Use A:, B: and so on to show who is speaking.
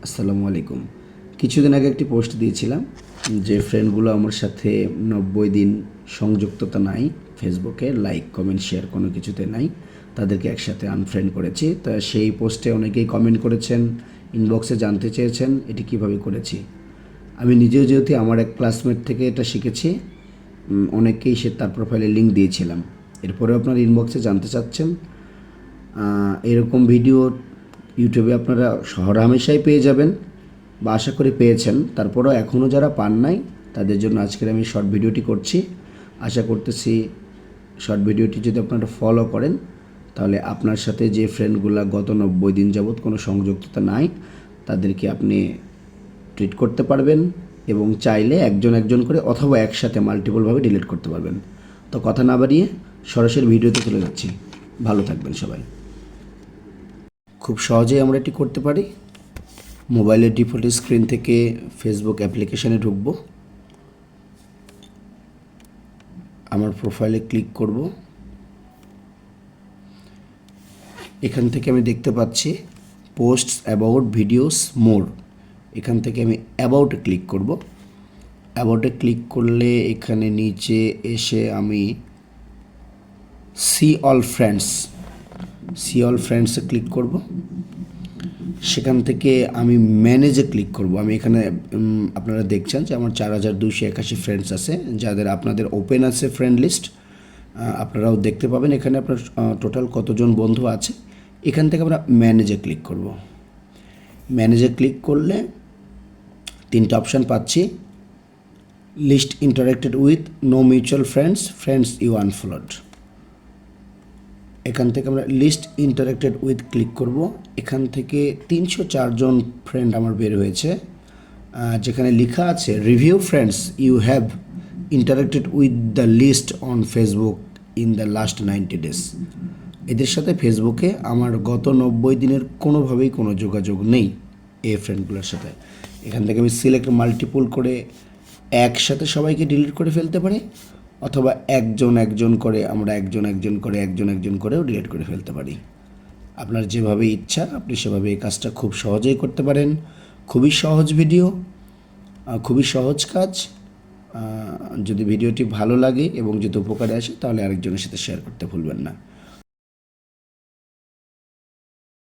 A: আসসালামু আলাইকুম। কিছুদিন আগে একটি পোস্ট দিয়েছিলাম যে ফ্রেন্ডগুলো আমার সাথে 90 দিন সংযুক্ততা নাই, ফেসবুকে লাইক কমেন্ট শেয়ার কোনো কিছুতে নাই, তাদেরকে একসাথে আনফ্রেন্ড করেছি। তা সেই পোস্টে অনেকেই কমেন্ট করেছেন, ইনবক্সে জানতে চেয়েছেন এটি কিভাবে করেছি। আমি নিজেও যেহেতু আমার এক ক্লাসমেট থেকে এটা শিখেছি, অনেককেই তার প্রোফাইলে লিঙ্ক দিয়েছিলাম। এরপরে আপনার ইনবক্সে জানতে চাচ্ছেন, এরকম ভিডিও ইউটিউবে আপনারা হরহামেশাই পেয়ে যাবেন বা আশা করি পেয়েছেন। তারপরেও এখনও যারা পান নাই তাদের জন্য আজকের আমি শর্ট ভিডিওটি করছি। আশা করতেছি শর্ট ভিডিওটি যদি আপনারা ফলো করেন তাহলে আপনার সাথে যে ফ্রেন্ডগুলো গত 90 দিন যাবৎ কোনো সংযুক্ততা নাই তাদেরকে আপনি ট্রিট করতে পারবেন এবং চাইলে একজন একজন করে অথবা একসাথে মাল্টিপলভাবে ডিলিট করতে পারবেন। তো কথা না বাড়িয়ে সরাসরি ভিডিওতে চলে যাচ্ছি। ভালো থাকবেন সবাই। খুব সহজেই আমরা এটি করতে পারি। মোবাইলের ডিফল্ট স্ক্রিন থেকে ফেসবুক অ্যাপ্লিকেশানে ঢুকব, আমার প্রোফাইলে ক্লিক করব। এখান থেকে আমি দেখতে পাচ্ছি পোস্টস অ্যাবাউট ভিডিওস মোর। এখান থেকে আমি অ্যাবাউটে ক্লিক করব। অ্যাবাউটে ক্লিক করলে এখানে নিচে এসে আমি সি অল ফ্রেন্ডসে ক্লিক করব। সেখান থেকে আমি ম্যানেজে ক্লিক করব। আমি এখানে আপনারা দেখছেন যে আমার 4281 ফ্রেন্ডস আছে, যাদের আপনাদের ওপেন আছে ফ্রেন্ড লিস্ট, আপনারাও দেখতে পাবেন এখানে আপনার টোটাল কতজন বন্ধু আছে। এখান থেকে আমরা ম্যানেজে ক্লিক করব। ম্যানেজে ক্লিক করলে 3টা অপশান পাচ্ছি, list interacted with no mutual friends you unfollowed. এখান থেকে আমরা লিস্ট ইন্টারেক্টেড উইথ ক্লিক করব। এখান থেকে 304 জন ফ্রেন্ড আমার বের হয়েছে, যেখানে লেখা আছে review friends you have interacted with the list on Facebook in the last 90 days। এদের সাথে ফেসবুকে আমার গত 90 দিনের কোনোভাবেই কোনো যোগাযোগ নেই এই ফ্রেন্ডগুলোর সাথে। এখান থেকে আমি সিলেক্ট মাল্টিপল করে একসাথে সবাইকে ডিলিট করে ফেলতে পারি, অথবা একজন একজন করেও ডিলিট করে ফেলতে পারি। আপনার যেভাবে ইচ্ছা আপনি সেভাবে এই কাজটা খুব সহজেই করতে পারেন। খুবই সহজ ভিডিও, খুবই সহজ কাজ। যদি ভিডিওটি ভালো লাগে এবং যদি উপকারে আসে তাহলে আরেকজনের সাথে শেয়ার করতে ভুলবেন না।